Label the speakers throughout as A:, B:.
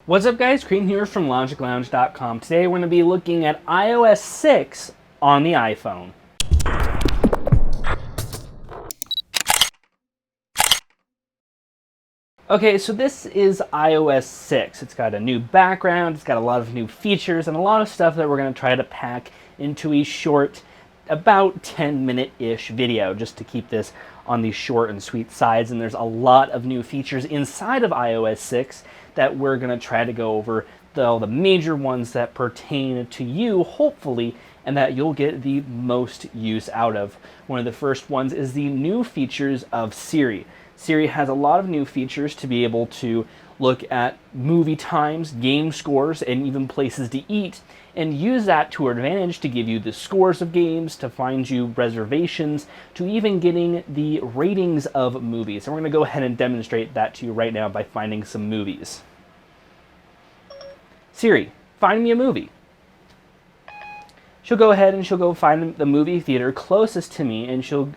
A: What's up guys, Cream here from LogicLounge.com. Today we're going to be looking at iOS 6 on the iPhone. Okay, so this is iOS 6. It's got a new background, it's got a lot of new features, and a lot of stuff that we're going to try to pack into a short, about 10-minute-ish video, just to keep this on the short and sweet sides. And there's a lot of new features inside of iOS 6 that we're going to try to go over, all the major ones that pertain to you, hopefully, and that you'll get the most use out of. One of the first ones is the new features of Siri. Siri has a lot of new features to be able to look at movie times, game scores, and even places to eat, and use that to her advantage to give you the scores of games, to find you reservations, to even getting the ratings of movies. And we're going to go ahead and demonstrate that to you right now by finding some movies. Siri, find me a movie. She'll go ahead and she'll go find the movie theater closest to me, and she'll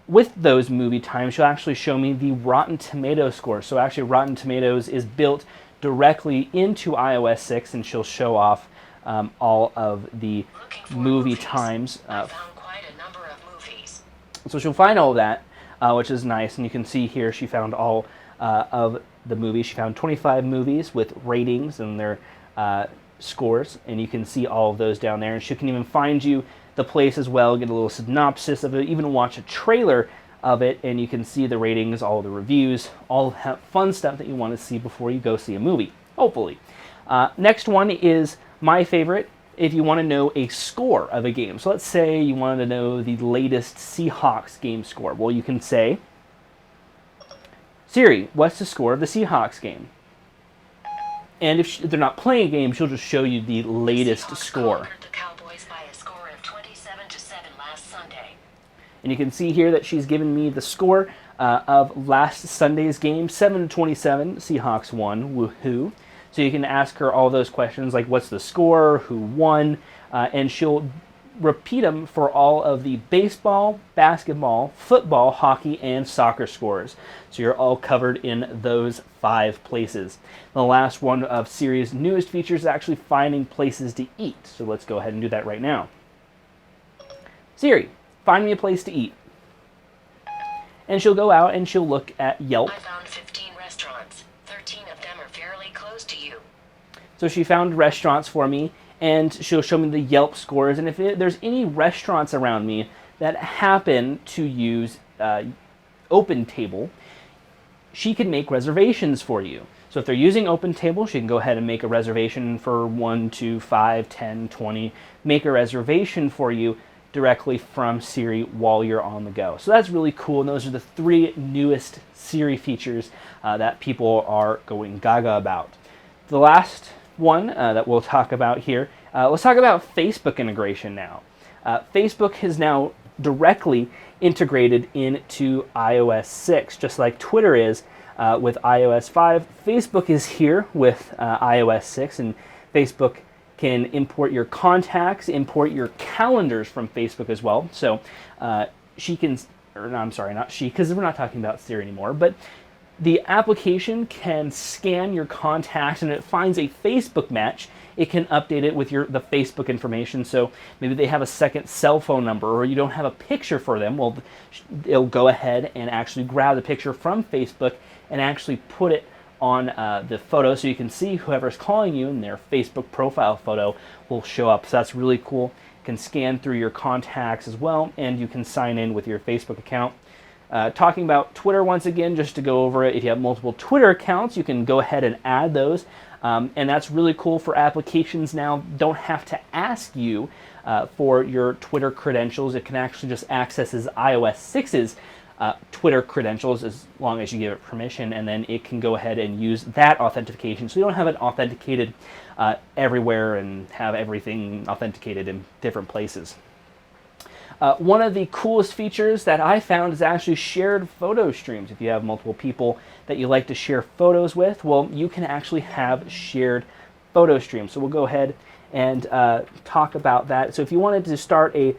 A: with those movie times, she'll actually show me the Rotten Tomatoes score. So actually, Rotten Tomatoes is built directly into iOS 6, and she'll show off all of the movie times.
B: I found quite a number of movies.
A: So she'll find all of that, which is nice. And you can see here she found all of the movies. She found 25 movies with ratings and their scores, and you can see all of those down there. And she can even find you the place as well, get a little synopsis of it, even watch a trailer of it, and you can see the ratings, all the reviews, all that fun stuff that you want to see before you go see a movie, hopefully. Next one is my favorite, if you want to know a score of a game. So let's say you wanted to know the latest Seahawks game score. Well, you can say, Siri, what's the score of the Seahawks game? And if they're not playing a game, she'll just show you the latest score. And you can see here that she's given me the score of last Sunday's game, 7-27, Seahawks won, woohoo. So you can ask her all those questions like what's the score, who won, and she'll repeat them for all of the baseball, basketball, football, hockey, and soccer scores. So you're all covered in those 5 places. The last one of Siri's newest features is actually finding places to eat. So let's go ahead and do that right now. Siri, find me a place to eat. And she'll go out and she'll look at Yelp.
B: I found 15 restaurants. 13 of them are fairly close to you.
A: So she found restaurants for me, and she'll show me the Yelp scores. And if there's any restaurants around me that happen to use OpenTable, she can make reservations for you. So if they're using OpenTable, she can go ahead and make a reservation for 1, 2, 5, 10, 20. Make a reservation for you directly from Siri while you're on the go. So that's really cool, and those are the 3 newest Siri features that people are going gaga about. The last one that we'll talk about here, let's talk about Facebook integration now. Facebook is now directly integrated into iOS 6, just like Twitter is with iOS 5. Facebook is here with iOS 6, and Facebook can import your contacts, import your calendars from Facebook as well. So she can, or no, I'm sorry, not she, because we're not talking about Siri anymore, but the application can scan your contacts, and it finds a Facebook match. It can update it with the Facebook information. So maybe they have a second cell phone number, or you don't have a picture for them. Well, it'll go ahead and actually grab the picture from Facebook and actually put it on the photo, so you can see whoever's calling you, and their Facebook profile photo will show up. So that's really cool. You can scan through your contacts as well, and you can sign in with your Facebook account. Talking about Twitter once again, just to go over it, if you have multiple Twitter accounts, you can go ahead and add those. And that's really cool for applications now. Don't have to ask you for your Twitter credentials. It can actually just access as iOS 6's Twitter credentials as long as you give it permission, and then it can go ahead and use that authentication. So you don't have it authenticated everywhere and have everything authenticated in different places. One of the coolest features that I found is actually shared photo streams. If you have multiple people that you like to share photos with, well, you can actually have shared photo streams. So we'll go ahead and talk about that. So if you wanted to start a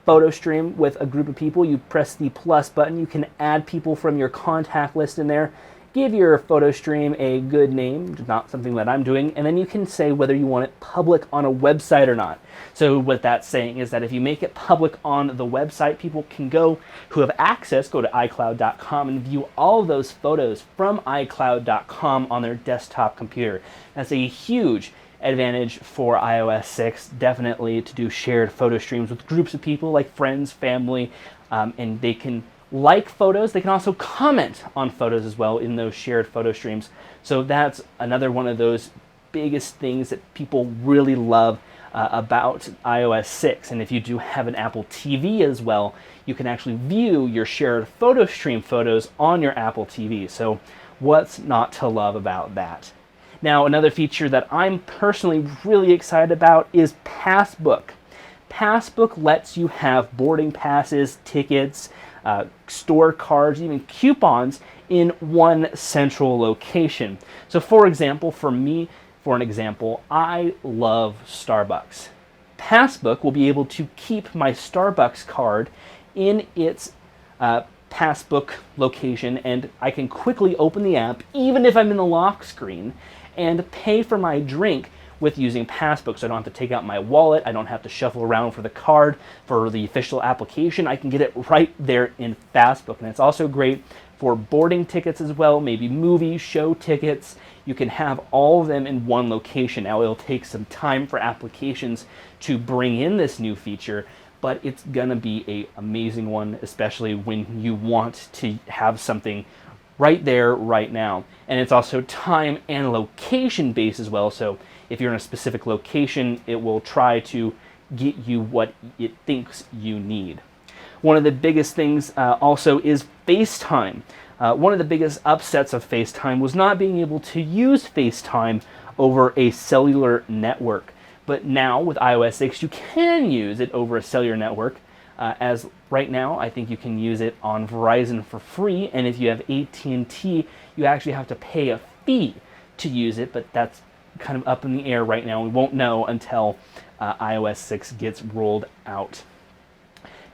A: photo stream with a group of people, you press the plus button. You can add people from your contact list in there. give your photo stream a good name, not something that I'm doing, and then you can say whether you want it public on a website or not. So what that's saying is that if you make it public on the website, people can go, who have access, go to iCloud.com and view all of those photos from iCloud.com on their desktop computer. That's a huge advantage for iOS 6, definitely, to do shared photo streams with groups of people like friends, family, and they can like photos. They can also comment on photos as well in those shared photo streams. So that's another one of those biggest things that people really love about iOS 6. And if you do have an Apple TV as well, you can actually view your shared photo stream photos on your Apple TV. So what's not to love about that? Now, another feature that I'm personally really excited about is Passbook. Passbook lets you have boarding passes, tickets, store cards, even coupons in one central location. So for example, I love Starbucks. Passbook will be able to keep my Starbucks card in its Passbook location, and I can quickly open the app, even if I'm in the lock screen, and pay for my drink with using Passbook. So I don't have to take out my wallet, I don't have to shuffle around for the card for the official application. I can get it right there in Passbook. And it's also great for boarding tickets as well, maybe movie, show tickets. You can have all of them in one location. Now it'll take some time for applications to bring in this new feature, but it's gonna be an amazing one, especially when you want to have something right there, right now. And it's also time and location based as well. So if you're in a specific location, it will try to get you what it thinks you need. One of the biggest things also is FaceTime. One of the biggest upsets of FaceTime was not being able to use FaceTime over a cellular network. But now with iOS 6, you can use it over a cellular network. As right now, I think you can use it on Verizon for free, and if you have AT&T, you actually have to pay a fee to use it, but that's kind of up in the air right now. We won't know until iOS 6 gets rolled out.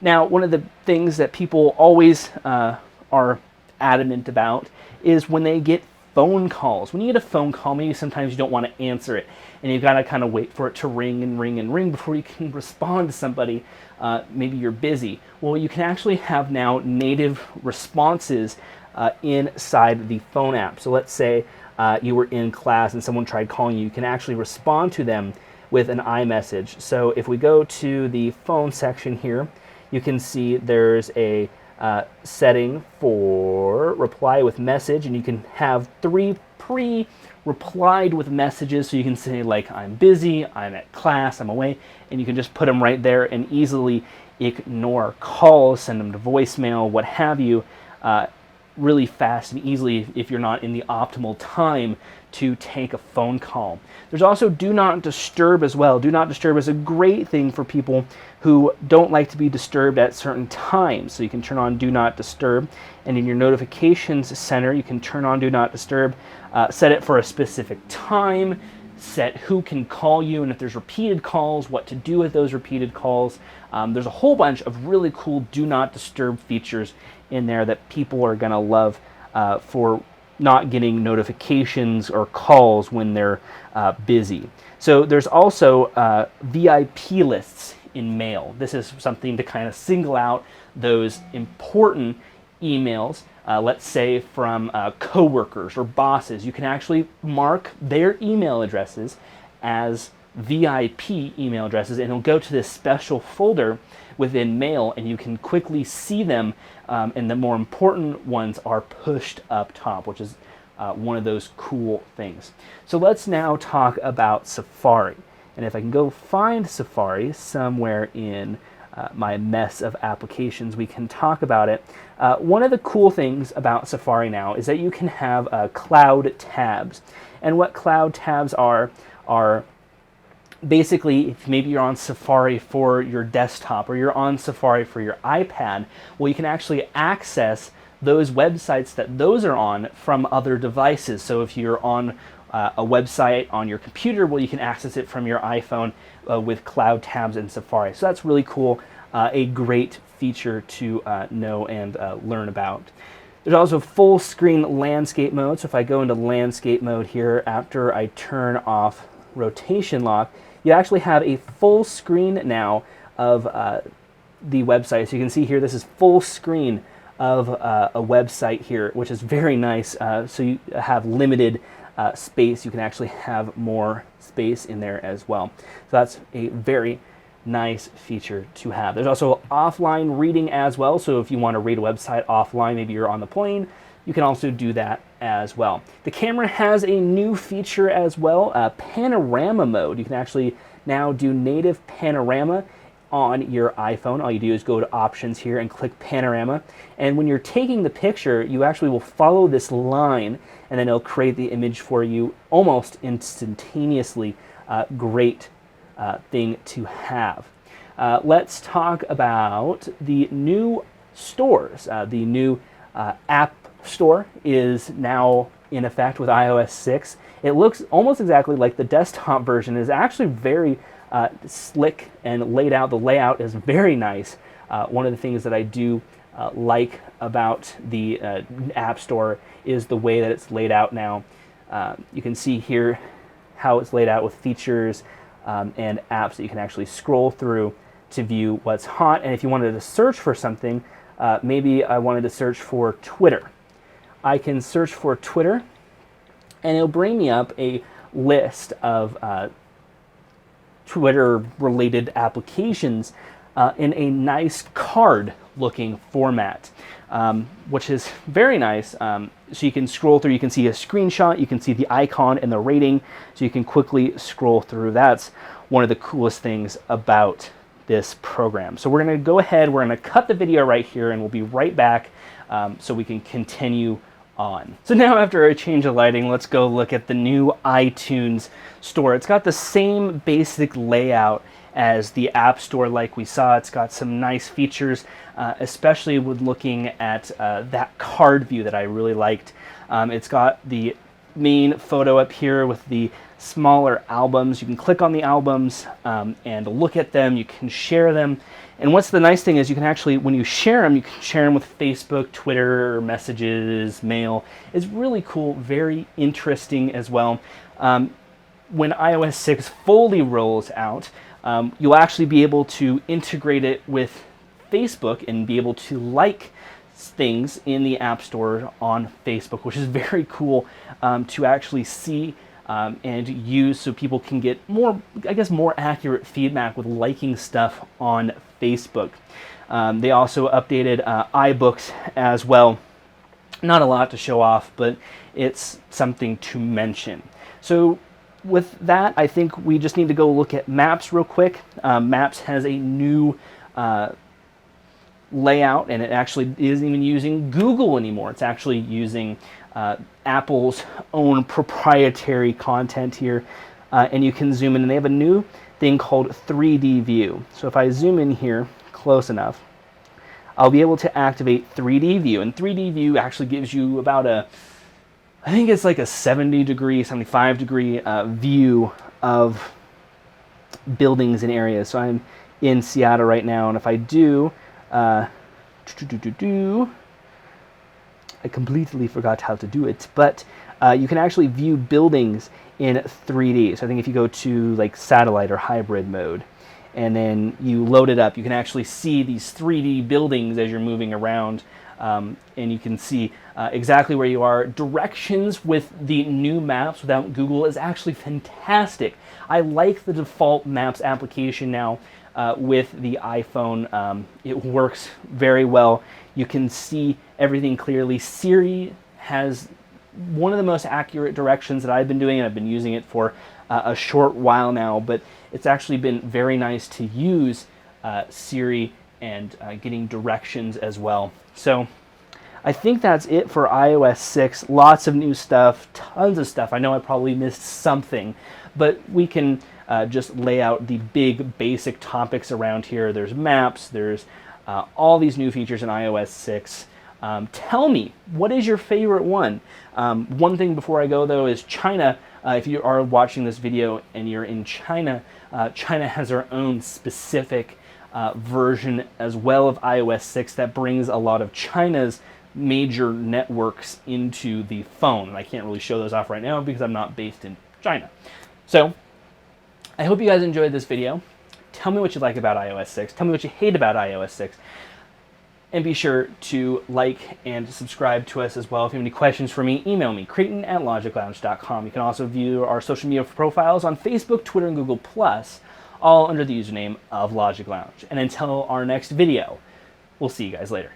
A: Now, one of the things that people always are adamant about is when they get phone calls. When you get a phone call, maybe sometimes you don't want to answer it, and you've got to kind of wait for it to ring and ring and ring before you can respond to somebody. Maybe you're busy. Well, you can actually have now native responses inside the phone app. So let's say you were in class and someone tried calling you. You can actually respond to them with an iMessage. So if we go to the phone section here, you can see there's a setting for reply with message, and you can have 3 pre-replied with messages. So you can say like, I'm busy, I'm at class, I'm away, and you can just put them right there and easily ignore calls, send them to voicemail, what have you, really fast and easily if you're not in the optimal time to take a phone call. There's also Do Not Disturb as well. Do Not Disturb is a great thing for people who don't like to be disturbed at certain times. So you can turn on Do Not Disturb, and in your notifications center, you can turn on Do Not Disturb, set it for a specific time, set who can call you, and if there's repeated calls, what to do with those repeated calls. There's a whole bunch of really cool Do Not Disturb features in there that people are going to love for not getting notifications or calls when they're busy. So there's also VIP lists in Mail. This is something to kind of single out those important emails, let's say from coworkers or bosses. You can actually mark their email addresses as VIP email addresses, and it'll go to this special folder within Mail, and you can quickly see them, and the more important ones are pushed up top, which is one of those cool things. So let's now talk about Safari. And if I can go find Safari somewhere in my mess of applications, we can talk about it. One of the cool things about Safari now is that you can have cloud tabs. And what cloud tabs are basically, if maybe you're on Safari for your desktop or you're on Safari for your iPad, well, you can actually access those websites that those are on from other devices. So if you're on a website on your computer, well, you can access it from your iPhone with cloud tabs in Safari. So that's really cool, a great feature to know and learn about. There's also full screen landscape mode. So if I go into landscape mode here, after I turn off rotation lock, you actually have a full screen now of the website. So you can see here, this is full screen of a website here, which is very nice. So you have limited space. You can actually have more space in there as well. So that's a very nice feature to have. There's also offline reading as well. So if you want to read a website offline, maybe you're on the plane, you can also do that as well. The camera has a new feature as well, panorama mode. You can actually now do native panorama on your iPhone. All you do is go to options here and click panorama. And when you're taking the picture, you actually will follow this line and then it'll create the image for you almost instantaneously. Great thing to have. Let's talk about the new stores. The new App Store is now in effect with iOS 6. It looks almost exactly like the desktop version. Is actually very slick and laid out. The layout is very nice. One of the things that I do like about the App Store is the way that it's laid out now. You can see here how it's laid out with features and apps that you can actually scroll through to view what's hot. And if you wanted to search for something, maybe I wanted to search for Twitter. I can search for Twitter, and it'll bring me up a list of Twitter-related applications in a nice card-looking format, which is very nice. So you can scroll through, you can see a screenshot, you can see the icon and the rating, so you can quickly scroll through. That's one of the coolest things about this program. So we're going to go ahead, we're going to cut the video right here, and we'll be right back so we can continue on. So now after a change of lighting, let's go look at the new iTunes Store. It's got the same basic layout as the App Store like we saw. It's got some nice features, especially with looking at that card view that I really liked. It's got the main photo up here with the smaller albums. You can click on the albums and look at them. You can share them. And what's the nice thing is you can actually, when you share them, you can share them with Facebook, Twitter, messages, mail. It's really cool, very interesting as well. When iOS 6 fully rolls out, you'll actually be able to integrate it with Facebook and be able to like things in the App Store on Facebook, which is very cool to actually see and use, so people can get more, I guess, more accurate feedback with liking stuff on Facebook. They also updated iBooks as well. Not a lot to show off, but it's something to mention. So with that, I think we just need to go look at Maps real quick. Maps has a new layout, and it actually isn't even using Google anymore. It's actually using Apple's own proprietary content here, and you can zoom in, and they have a new thing called 3D view. So if I zoom in here close enough, I'll be able to activate 3D view, and 3D view actually gives you about a, I think it's like a 70-degree, 75-degree view of buildings and areas. So I'm in Seattle right now, and if I do, I completely forgot how to do it, but you can actually view buildings in 3D. So I think if you go to like satellite or hybrid mode, and then you load it up, you can actually see these 3D buildings as you're moving around, and you can see exactly where you are. Directions with the new Maps without Google is actually fantastic. I like the default Maps application now with the iPhone. It works very well. You can see everything clearly. Siri has one of the most accurate directions that I've been doing, and I've been using it for a short while now, but it's actually been very nice to use Siri and getting directions as well. So I think that's it for iOS 6. Lots of new stuff, tons of stuff. I know I probably missed something, but we can just lay out the big basic topics around here. There's Maps, there's all these new features in iOS 6. Tell me, what is your favorite one? One thing before I go, though, is China. If you are watching this video and you're in China, China has their own specific version as well of iOS 6 that brings a lot of China's major networks into the phone. And I can't really show those off right now because I'm not based in China. So I hope you guys enjoyed this video. Tell me what you like about iOS 6. Tell me what you hate about iOS 6. And be sure to like and subscribe to us as well. If you have any questions for me, email me, creighton@logiclounge.com. You can also view our social media profiles on Facebook, Twitter, and Google+, all under the username of LogicLounge. And until our next video, we'll see you guys later.